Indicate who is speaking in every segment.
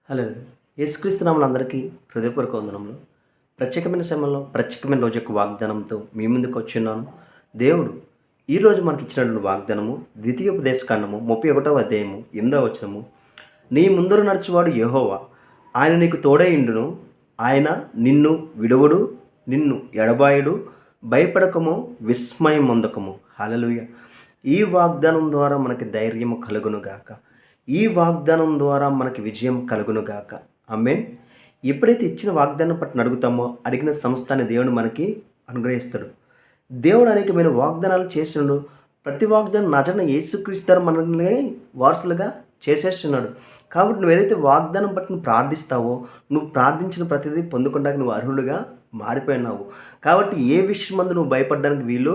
Speaker 1: Hello, యేసుక్రీస్తు నామములో అందరికీ హృదయపూర్వక వందనములు. ప్రత్యేకమైన సమయంలో ప్రత్యేకమైన రోజు యొక్క వాగ్దానంతో మీ ముందుకు వచ్చున్నాను. దేవుడు ఈరోజు మనకి ఇచ్చినటువంటి వాగ్దానము ద్వితీయోపదేశకాండము 31వ అధ్యాయము 8వ వచనము. నీ ముందర నడుచువాడు యెహోవా, ఆయన నీకు తోడై ఉండును, ఆయన నిన్ను విడువడు, నిన్ను ఎడబాయడు, భయపడకము, విస్మయం పొందకము. హల్లెలూయా. ఈ వాగ్దానం ద్వారా మనకి ధైర్యము కలుగునుగాక. ఈ వాగ్దానం ద్వారా మనకి విజయం కలుగునుగాక. ఆమేన్. ఎప్పుడైతే ఇచ్చిన వాగ్దానం పట్ల అడుగుతామో అడిగిన సమస్తాన్ని దేవుడు మనకి అనుగ్రహిస్తాడు. దేవుడు అనేకమైన వాగ్దానాలు చేస్తున్నాడు. ప్రతి వాగ్దానం నజరైన యేసుక్రీస్తు మనల్ని వారసులుగా చేసేస్తున్నాడు. కాబట్టి నువ్వు ఏదైతే వాగ్దానం బట్టి నువ్వు ప్రార్థిస్తావో, నువ్వు ప్రార్థించిన ప్రతిదీ పొందుకోవడానికి నువ్వు అర్హులుగా మారిపోయినావు. కాబట్టి ఏ విషయం మందు నువ్వు భయపడడానికి వీలు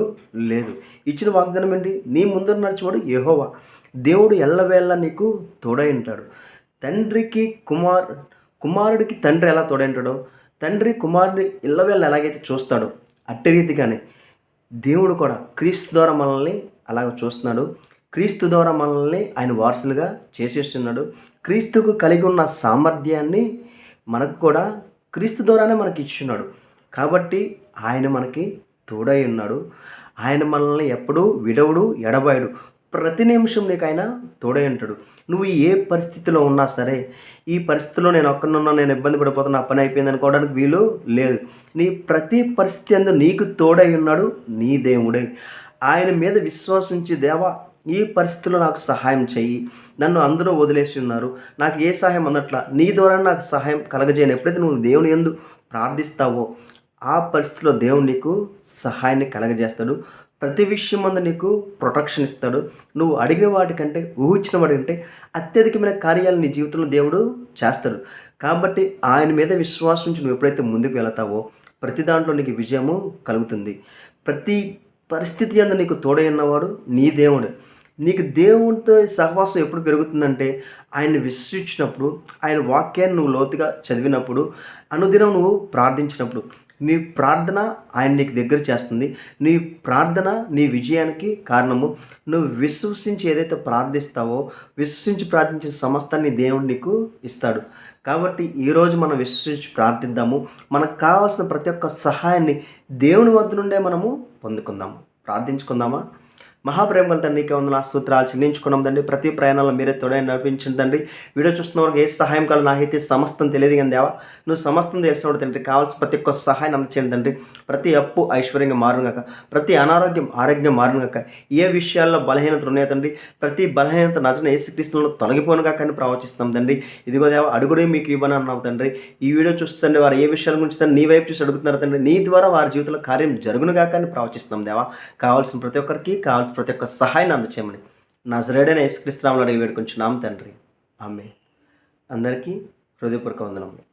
Speaker 1: లేదు. ఇచ్చిన వాగ్దానం ఏంటి? నీ ముందర నడిచేవాడు యెహోవా. దేవుడు ఎల్లవేళ నీకు తోడై ఉంటాడు. తండ్రికి కుమారుడికి తండ్రి ఎలా తోడై ఉంటాడో, తండ్రి కుమారుడి ఎల్లవేళ ఎలాగైతే చూస్తాడో అట్టి రీతిగానే దేవుడు కూడా క్రీస్తు ద్వారా మనల్ని అలాగ చూస్తున్నాడు. క్రీస్తు ద్వారా మనల్ని ఆయన వారసులుగా చేసేస్తున్నాడు. క్రీస్తుకు కలిగి ఉన్న సామర్థ్యాన్ని మనకు కూడా క్రీస్తు ద్వారానే మనకి ఇచ్చున్నాడు. కాబట్టి ఆయన మనకి తోడై ఉన్నాడు. ఆయన మనల్ని ఎప్పుడూ విడవడు, ఎడబాయడు. ప్రతి నిమిషం నీకు ఆయన తోడై ఉంటాడు. నువ్వు ఏ పరిస్థితిలో ఉన్నా సరే, ఈ పరిస్థితిలో నేను ఒక్కనున్నా, నేను ఇబ్బంది పడిపోతున్నా, నా పని అయిపోయింది అనుకోవడానికి వీలు లేదు. నీ ప్రతి పరిస్థితి అందు నీకు తోడై ఉన్నాడు నీ దేవుడే. ఆయన మీద విశ్వాసం ఉంచి, దేవా ఈ పరిస్థితిలో నాకు సహాయం చెయ్యి, నన్ను అందరూ వదిలేసి ఉన్నారు, నాకు ఏ సహాయం అందట్లా, నీ ద్వారా నాకు సహాయం కలగజేయను. ఎప్పుడైతే నువ్వు దేవుని యందు ప్రార్థిస్తావో ఆ పరిస్థితిలో దేవుడు నీకు సహాయాన్ని కలగజేస్తాడు. ప్రతి విషయం మందు నీకు ప్రొటెక్షన్ ఇస్తాడు. నువ్వు అడిగిన వాటికంటే, ఊహించిన వాటికంటే అత్యధికమైన కార్యాలు నీ జీవితంలో దేవుడు చేస్తాడు. కాబట్టి ఆయన మీద విశ్వాసం ఉంచి నువ్వు ఎప్పుడైతే ముందుకు వెళతావో ప్రతి దాంట్లో నీకు విజయము కలుగుతుంది. ప్రతి పరిస్థితి అందు నీకు తోడై ఉన్నవాడు నీ దేవుడు. నీకు దేవునితో సహవాసం ఎప్పుడు పెరుగుతుందంటే ఆయన్ని విశ్వసించినప్పుడు, ఆయన వాక్యాన్ని నువ్వు లోతుగా చదివినప్పుడు, అనుదినం నువ్వు ప్రార్థించినప్పుడు. నీ ప్రార్థన ఆయన నీకు దగ్గర చేస్తుంది. నీ ప్రార్థన నీ విజయానికి కారణము. నువ్వు విశ్వసించి ఏదైతే ప్రార్థిస్తావో, విశ్వసించి ప్రార్థించిన సమస్తాన్ని దేవుడు నీకు ఇస్తాడు. కాబట్టి ఈరోజు మనం విశ్వసించి ప్రార్థిద్దాము. మనకు కావాల్సిన ప్రతి ఒక్క సహాయాన్ని దేవుని వద్ద నుండే మనము పొందుకుందాము. ప్రార్థించుకుందామా? మహాప్రేమ గల తండ్రికి వందన స్తోత్రాలు చెల్లించుకున్నాం తండ్రి. ప్రతి ప్రయాణంలో మీరే తోడై నడిపించండి తండ్రి. వీడియో చూస్తున్న వారికి ఏ సహాయం కావాలి నాకైతే సమస్తం తెలియదు కానీ దేవా, నువ్వు సమస్తం తెలిసినవాడు తండ్రి. కావాల్సిన ప్రతి ఒక్క సహాయం అందచేయండి తండ్రి. ప్రతి అప్పు ఐశ్వర్యంగా మారుగాక, ప్రతి అనారోగ్యం ఆరోగ్యం మారుగాక, ఏ విషయాల్లో బలహీనత ఉన్నాయో తండ్రి, ప్రతి బలహీనత నజరైన యేసుక్రీస్తులో తొలగిపోనుగా కానీ ప్రవచిస్తాం తండ్రి. ఇదిగో దేవా, అడుగుడే మీకు ఇవ్వని అన్నావు తండ్రి. ఈ వీడియో చూస్తుంటే వారు ఏ విషయాల గురించి తండ్రి నీ వైపు చూసి అడుగుతున్నారు తండ్రి. నీ ద్వారా వారి జీవితంలో కార్యం జరుగునుగా కానీ ప్రవచిస్తాం దేవా. కావాల్సిన ప్రతి ఒక్కరికి ప్రతి ఒక్క సహాయాన్ని అందచేయమని నజరేయుడైన యేసుక్రీస్తు నామములో అడిగి వేడుకొంచున్నాము తండ్రి. ఆమేన్. అందరికీ హృదయపూర్వక వందనములు.